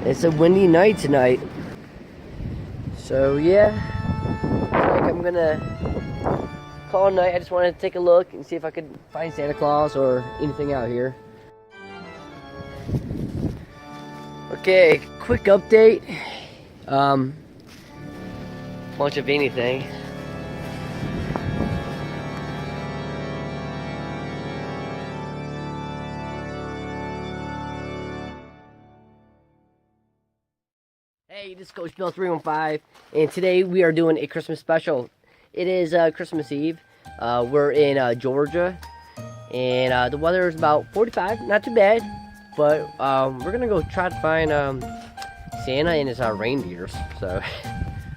It's a windy night tonight. So yeah, looks like I'm gonna call it night. I just wanted to take a look and see if I could find Santa Claus or anything out here. Okay, quick update. Bunch of anything. Hey, this is Coach Bill 315, and today we are doing a Christmas special. It is Christmas Eve. We're in Georgia, and the weather is about 45, not too bad. But we're gonna go try to find Santa and his reindeers. So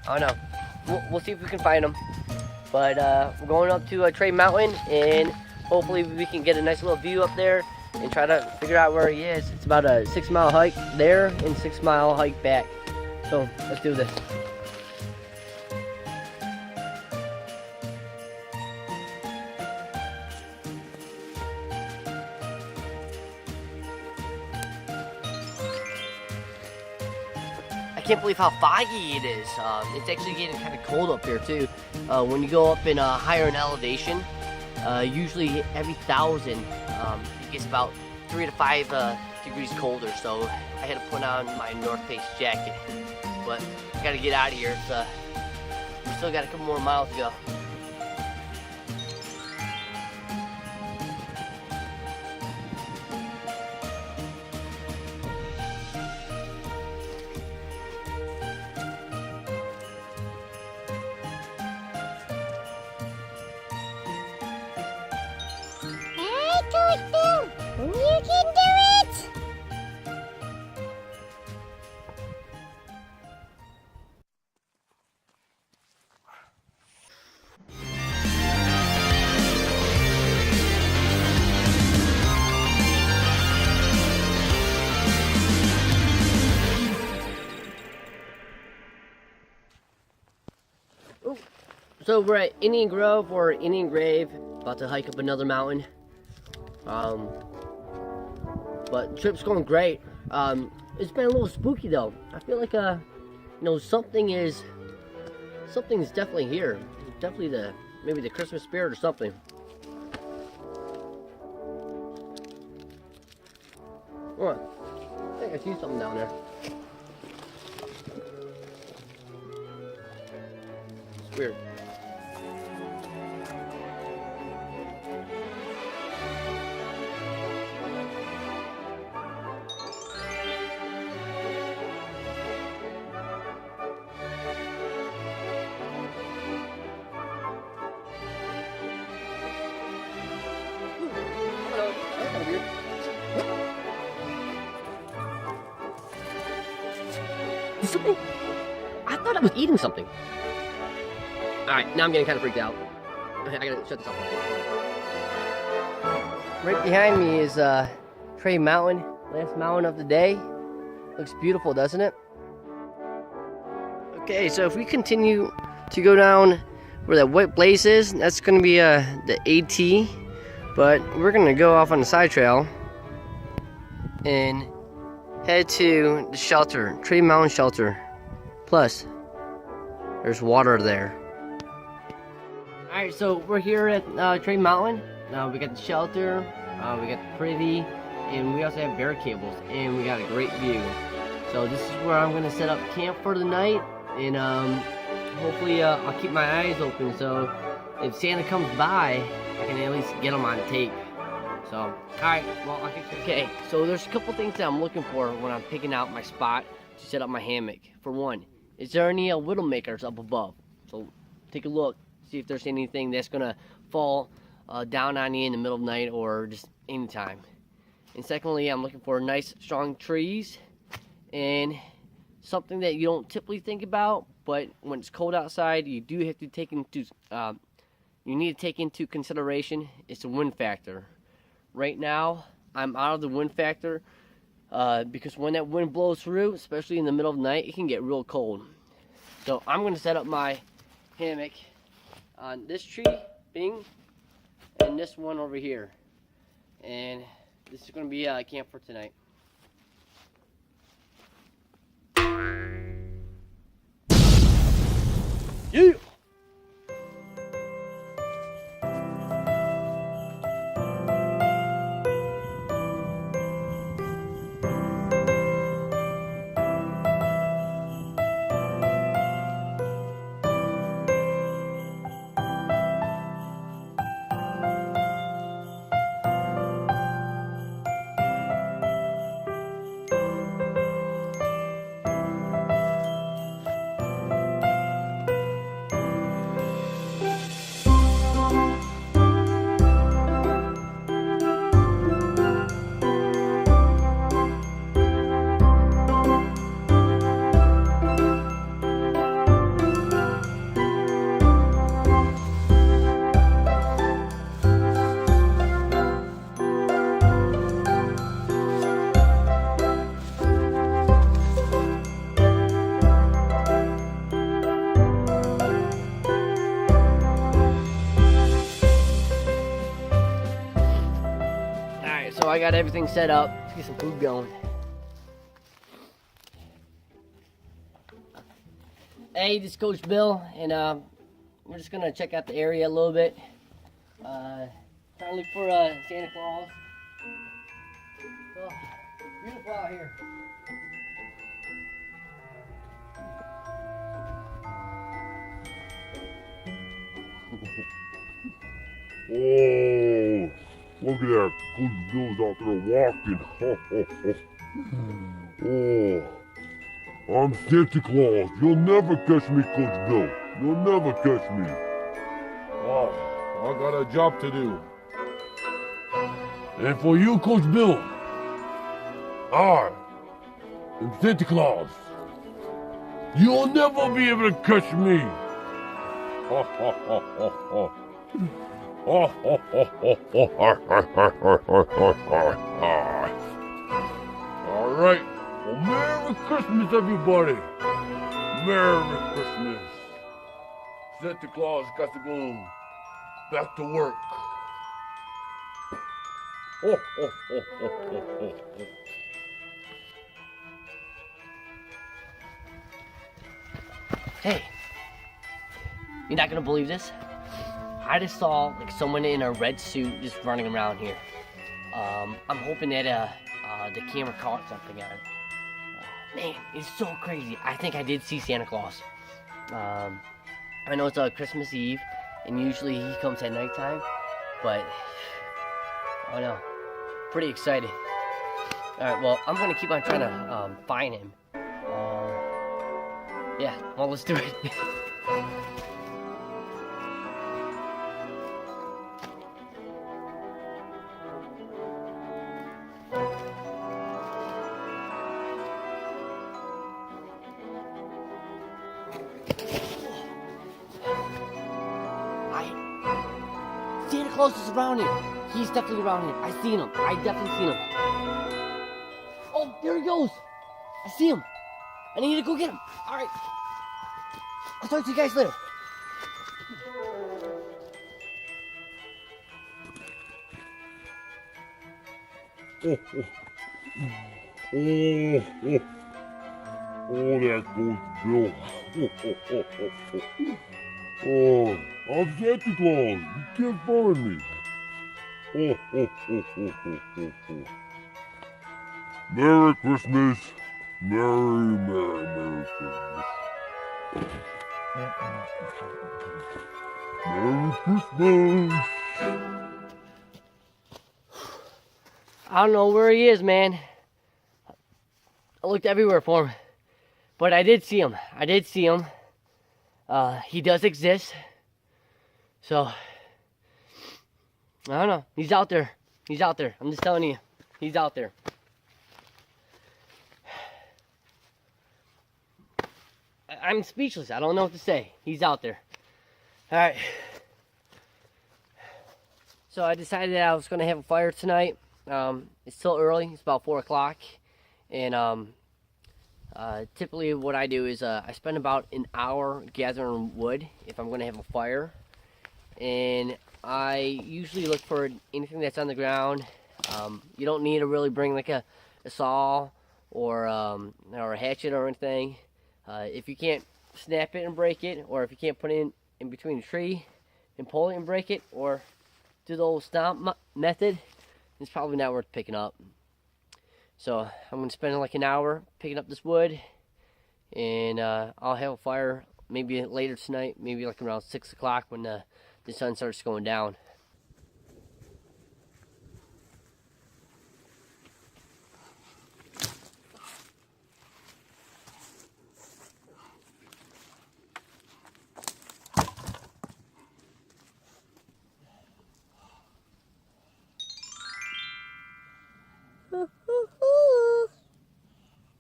I don't know. We'll see if we can find them. But we're going up to Trade Mountain, and hopefully we can get a nice little view up there and try to figure out where he is. It's about a 6-mile hike there and 6-mile hike back. So let's do this. I can't believe how foggy it is. It's actually getting kind of cold up here too. When you go up in higher in elevation, usually every 1,000, it gets about 3 to 5 degrees colder. So I had to put on my North Face jacket. But I gotta get out of here. We still got a couple more miles to go. Hey, Coach Bill, you can do it! So we're at Indian Grove or Indian Grave, about to hike up another mountain. But the trip's going great. It's been a little spooky though. I feel like something's definitely here. Definitely maybe the Christmas spirit or something. Hold on. I think I see something down there. It's weird. Something? I thought I was eating something. Alright, now I'm getting kind of freaked out. I gotta shut this off. Right behind me is Trade Mountain, last mountain of the day. Looks beautiful, doesn't it? Okay, so if we continue to go down where that white blaze is, that's gonna be the AT. But we're gonna go off on the side trail and head to the shelter, Trade Mountain Shelter. Plus, there's water there. Alright, so we're here at Trade Mountain. We got the shelter, we got the pretty, and we also have bear cables, and we got a great view. So this is where I'm gonna set up camp for the night, and hopefully I'll keep my eyes open, so if Santa comes by, I can at least get him on tape. So, alright, well, I'll get you. Okay, so there's a couple things that I'm looking for when I'm picking out my spot to set up my hammock. For one, is there any widow makers up above? So, take a look, see if there's anything that's gonna fall down on you in the middle of the night or just anytime. And secondly, I'm looking for nice, strong trees and something that you don't typically think about, but when it's cold outside, you do have to take into you need to take into consideration is the wind factor. Right now, I'm out of the wind factor because when that wind blows through, especially in the middle of the night, it can get real cold. So I'm going to set up my hammock on this tree, bing, and this one over here. And this is going to be camp for tonight. Yeah. So I got everything set up. Let's get some food going. Hey, this is Coach Bill, and we're just gonna check out the area a little bit. Trying to look for Santa Claus. Oh, beautiful out here. Oh, look at that. Coach Bill's out there walking. Oh, I'm Santa Claus. You'll never catch me, Coach Bill. You'll never catch me. Oh, I got a job to do. And for you, Coach Bill, I am Santa Claus. You'll never be able to catch me. Ha ha ha ha ha. Oh, oh, oh, oh, oh. All right. Well, Merry Christmas, everybody. Merry Christmas. Santa Claus got to go back to work. Oh, oh, oh, oh, oh, oh, oh. Hey, you're not gonna believe this? I just saw like someone in a red suit just running around here. I'm hoping that the camera caught something on it. Man, it's so crazy. I think I did see Santa Claus. I know it's Christmas Eve, and usually he comes at nighttime, but I don't know. Pretty excited. All right, well, I'm gonna keep on trying to find him. Yeah, well, let's do it. Santa Claus is around here. He's definitely around here. I seen him. I definitely seen him. Oh, there he goes. I see him. I need to go get him. All right. I'll talk to you guys later. Oh, there goes Bill. Oh, I'm Santa Claus. You can't find me. Merry Christmas. Merry Christmas. Merry Christmas. I don't know where he is, man. I looked everywhere for him. But I did see him. He does exist. So, I don't know. He's out there. I'm just telling you. He's out there. I'm speechless. I don't know what to say. He's out there. Alright. So I decided that I was going to have a fire tonight. It's still early. It's about 4 o'clock. And typically what I do is I spend about an hour gathering wood if I'm going to have a fire. And I usually look for anything that's on the ground. You don't need to really bring like a saw or a hatchet or anything. If you can't snap it and break it, or if you can't put it in between a tree and pull it and break it, or do the old stomp method, it's probably not worth picking up. So I'm going to spend like an hour picking up this wood, and I'll have a fire maybe later tonight, maybe like around 6 o'clock when the sun starts going down.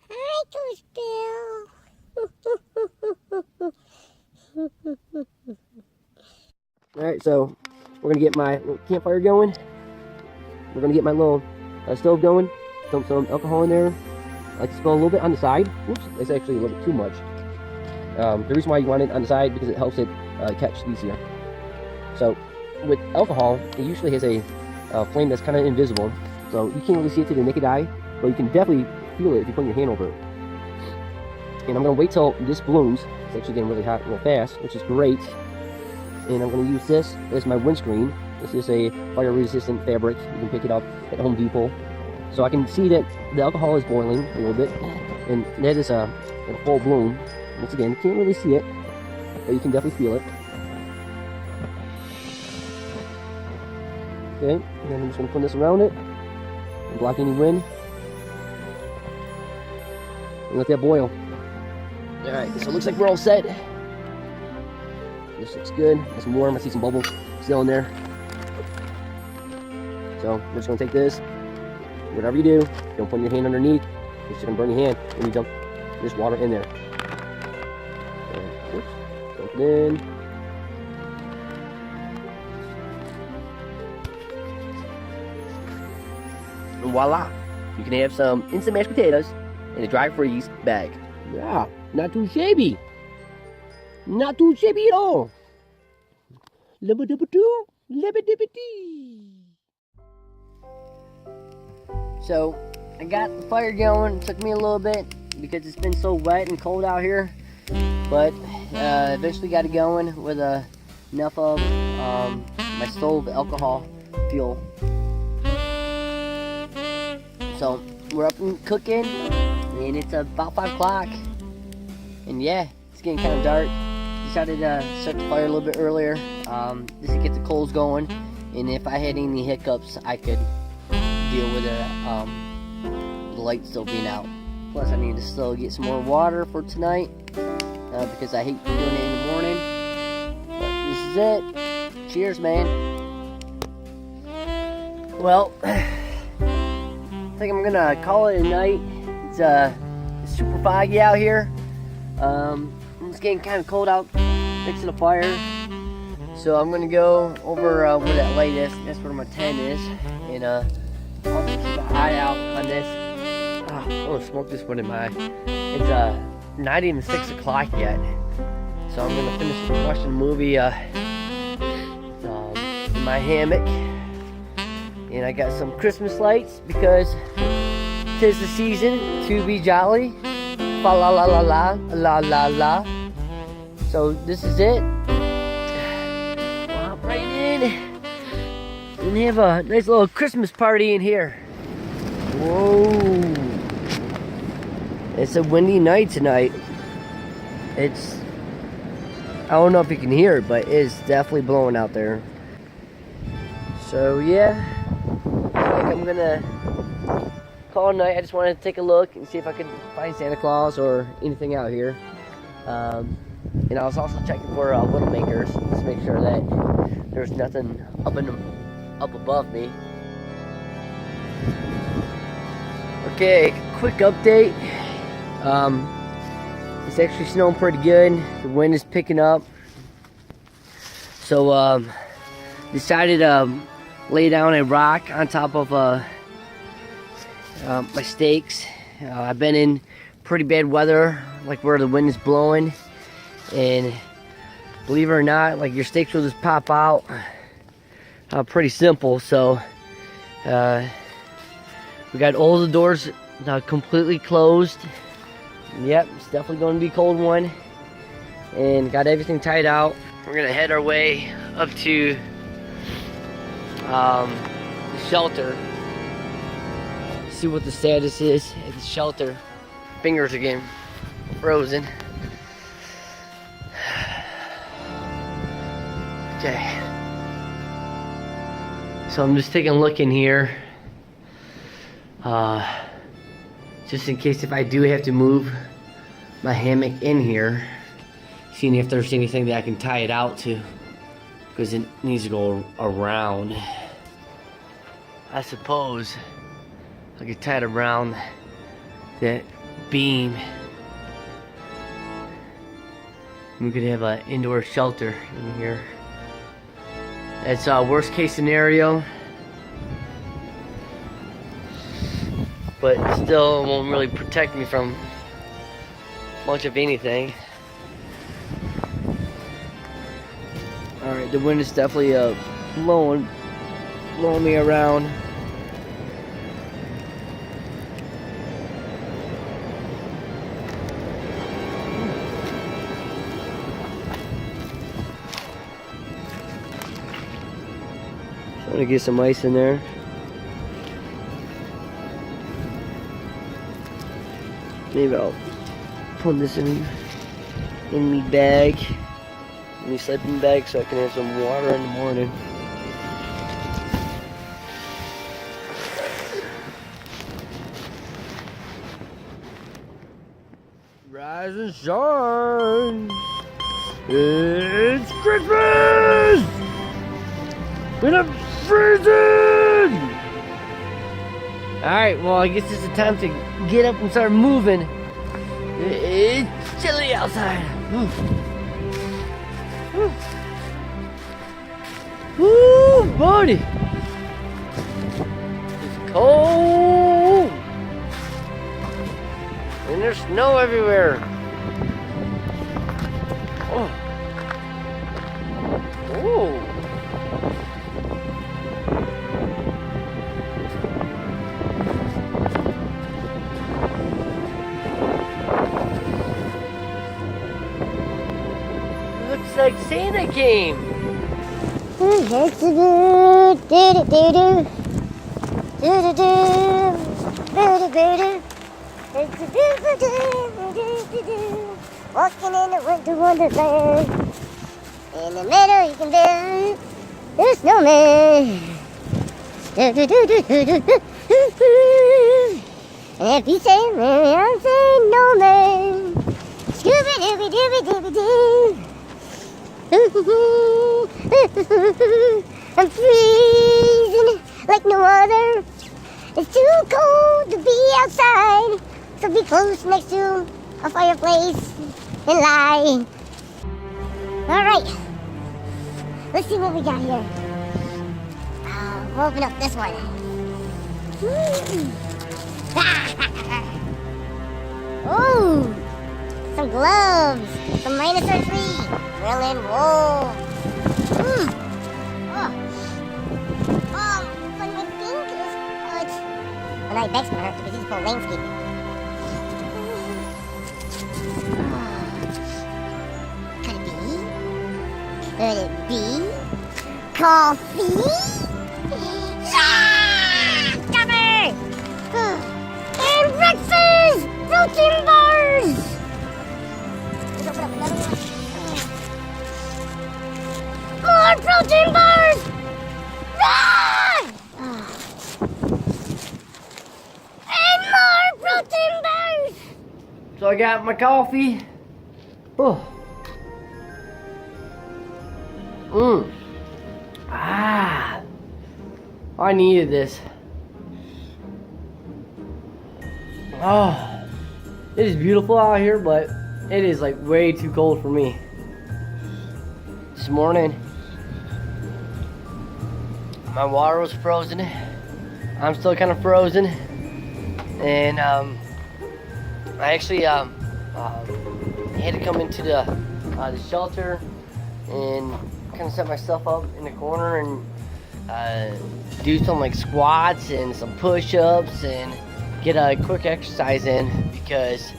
Hi, Coach Bill. Alright, so we're going to get my little campfire going. We're going to get my little stove going. Dump some alcohol in there. I like to spill a little bit on the side. Oops, that's actually a little bit too much. The reason why you want it on the side because it helps it catch easier. So with alcohol, it usually has a flame that's kind of invisible. So you can't really see it to the naked eye, but you can definitely feel it if you put your hand over it. And I'm going to wait till this blooms. It's actually getting really hot real fast, which is great. And I'm going to use this as my windscreen. This is a fire-resistant fabric. You can pick it up at Home Depot. So I can see that the alcohol is boiling a little bit, and that is in full bloom. Once again, you can't really see it, but you can definitely feel it. Okay, and then I'm just going to put this around it and block any wind. And let that boil. Alright, so it looks like we're all set. This looks good. Nice and warm. I see some bubbles still in there. So we're just going to take this. Whatever you do, don't put your hand underneath. It's just going to burn your hand when you dump this water in there. And, oops, dump it in. And voila! You can have some instant mashed potatoes in a dry freeze bag. Yeah, not too shabby. Not too shabby at all. Libba-dibba-doo, libba-dibba-dee. So, I got the fire going. It took me a little bit because it's been so wet and cold out here. But eventually got it going with enough of my stove alcohol fuel. So, we're up and cooking, and it's about 5 o'clock. And yeah, it's getting kind of dark. Decided to start the fire a little bit earlier just to get the coals going, and if I had any hiccups I could deal with the light still being out. Plus I need to still get some more water for tonight because I hate doing it in the morning. But this is it. Cheers, man. Well, I think I'm gonna call it a night. It's super foggy out here. It's getting kind of cold out next to the fire, so I'm gonna go over where that light is. That's where my tent is, and I'll keep an eye out on this. I'm gonna smoke this one in my eye. It's not even 6 o'clock yet, so I'm gonna finish watching the movie in my hammock, and I got some Christmas lights because 'tis the season to be jolly. Fa la la la la la la la. So this is it. We'll hop right in and have a nice little Christmas party in here. Whoa! It's a windy night tonight. I don't know if you can hear it, but it's definitely blowing out there. So yeah, I think I'm gonna call it night. I just wanted to take a look and see if I could find Santa Claus or anything out here. And I was also checking for Widowmakers to make sure that there's nothing up above me. Okay, quick update. It's actually snowing pretty good. The wind is picking up. So decided to lay down a rock on top of my stakes. I've been in pretty bad weather, like where the wind is blowing, and believe it or not, like your stakes will just pop out. Pretty simple. So we got all the doors completely closed. Yep, it's definitely going to be a cold one. and got everything tied out. We're gonna head our way up to the shelter. See what the status is at the shelter. Fingers are getting frozen. Okay. So I'm just taking a look in here. Just in case if I do have to move my hammock in here. Seeing if there's anything that I can tie it out to. Because it needs to go around. I suppose I could tie it around that beam. We could have an indoor shelter in here. That's worst case scenario. But still won't really protect me from much of anything. Alright, the wind is definitely blowing me around. Trying to get some ice in there. Maybe I'll put this in my bag, in my sleeping bag, so I can have some water in the morning. Rise and shine! It's Christmas! And I'm freezing! Alright, well, I guess it's the time to get up and start moving. It's chilly outside. Woo, buddy! It's cold! And there's snow everywhere. Oh. Oh. Looks like Santa came. Walking in a winter wonderland. In the middle you can build a snowman. And if you say man, I say no man. Scooby dooby dooby dooby doo. I'm freezing like no other. It's too cold to be outside, so be close next to a fireplace and lie. Alright, let's see what we got here. We'll open up this one. Oh, some gloves, some -3. Grill and roll. Funny my fingers. My right back's gonna hurt because he's full landscape. Could it be coffee? Yeah! Cover! And breakfast! Protein bars! Let's open up another one. More protein bars! Ah! And more protein bars! So I got my coffee. Oh. I needed this. Oh, it is beautiful out here, but it is like way too cold for me. This morning, my water was frozen. I'm still kind of frozen, and I actually had to come into the shelter and kind of set myself up in the corner and do some like squats and some push-ups and get a quick exercise in because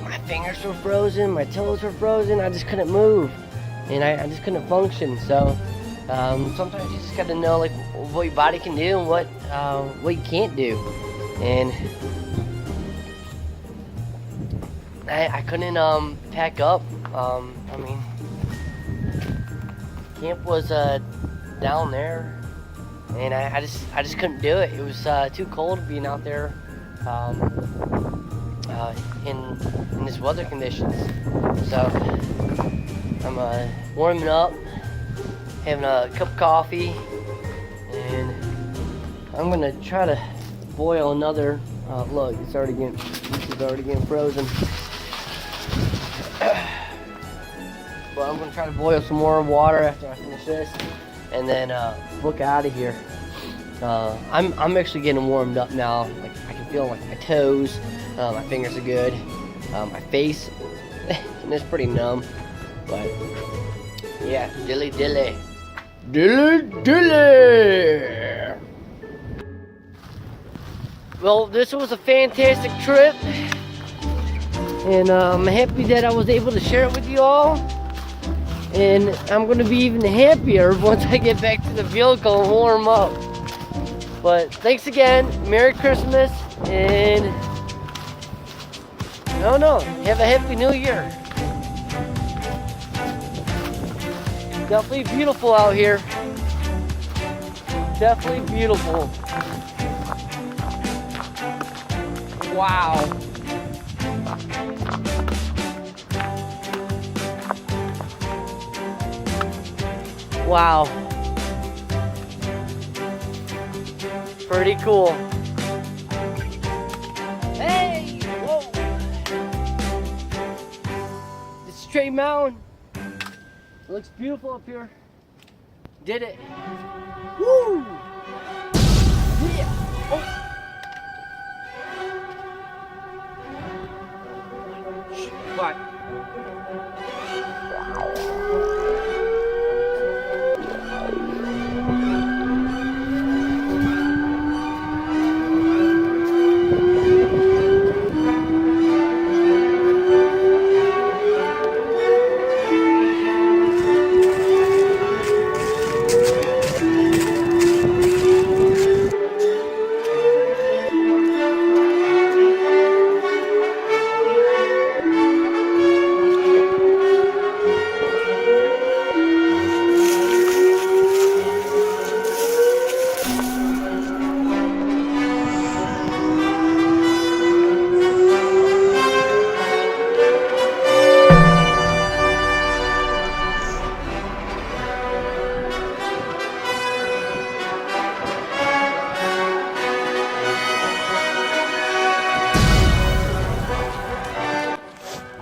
my fingers were frozen, my toes were frozen. I just couldn't move, and I just couldn't function. So sometimes you just got to know like what your body can do and what you can't do. And I couldn't pack up. I mean, camp was down there, and I just couldn't do it. It was too cold being out there in this weather conditions. So I'm warming up, having a cup of coffee, and I'm gonna try to boil another. Look, this is already getting frozen. But I'm gonna try to boil some more water after I finish this, and then book out of here. I'm actually getting warmed up now. Like I can feel like my toes, my fingers are good, my face, and it's pretty numb. But yeah, dilly. Well, this was a fantastic trip, and I'm happy that I was able to share it with you all. And I'm going to be even happier once I get back to the vehicle and warm up. But thanks again, Merry Christmas, and I don't know, have a Happy New Year. Definitely beautiful out here. Definitely beautiful. Wow. Wow. Pretty cool. Hey! Whoa! This is Trade Mountain. It looks beautiful up here. Did it. Woo! Yeah! Oh! What?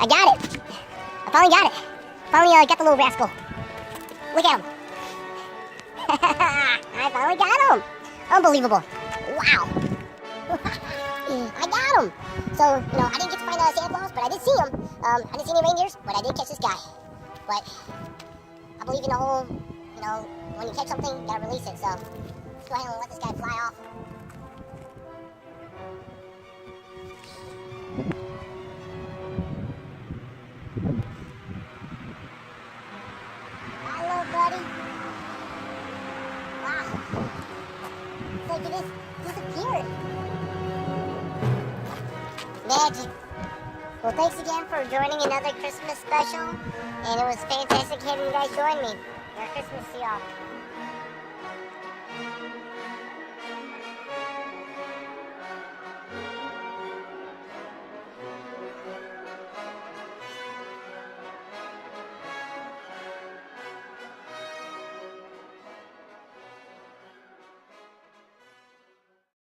I got it. I finally got it. Finally got the little rascal. Look at him. I finally got him. Unbelievable. Wow. I got him. So, I didn't get to find Santa Claus, but I did see him. I didn't see any reindeers, but I did catch this guy. But I believe in the whole, when you catch something, you gotta release it. So let's go ahead and let this guy fly off. Hello, buddy. Wow. It's like it just disappeared. Magic. Well, thanks again for joining another Christmas special. And it was fantastic having you guys join me. Merry Christmas to y'all.